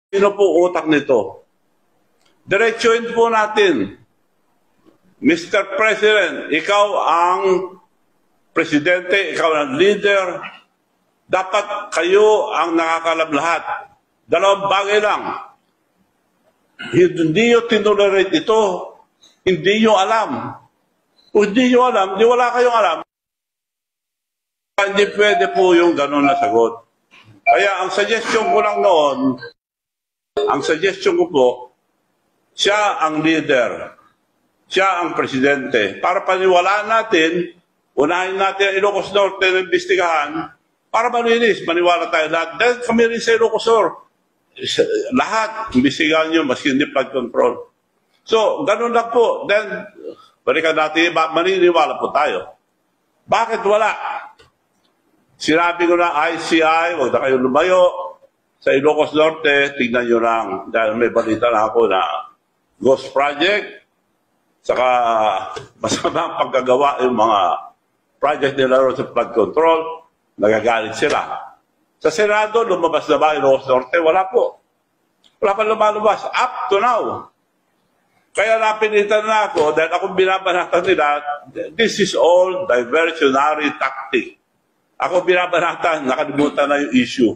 Sino po utak nito? Diretsuhin po natin. Mr. President, ikaw ang presidente, ikaw ang leader. Dapat kayo ang nakakalam lahat. Dalawang bagay lang. Hindi nyo tinolerate ito. Hindi nyo alam. Kung hindi nyo alam, di wala kayong alam. Hindi pwede po yung ganun na sagot. Kaya ang suggestion ko lang noon, ang suggestion ko po, siya ang leader, siya ang presidente. Para paniwalaan natin, unahin natin ang Ilocos Norte na imbestigahan, para malinis, maniwala tayo lahat. Dahil kami rin sa Ilocos Norte, lahat, imbestigahan nyo, maski hindi flood control. So, ganun lang po. Then, balikan natin, maniniwala po tayo. Bakit wala? Sinabi ko na ICI, huwag na kayo lumayo. Sa Ilocos Norte, tignan nyo lang. Dahil may balita na ako na ghost project, saka masamang paggagawa yung mga project nila sa flood control, nagagalit sila. Sa Senado, lumabas na ba Ilocos Norte? Wala po. Wala pa lumalabas. Up to now. Kaya napilitan na ako, dahil akong binabanatan nila, this is all diversionary tactic. Ako binabanatan, nakalimutan na yung issue.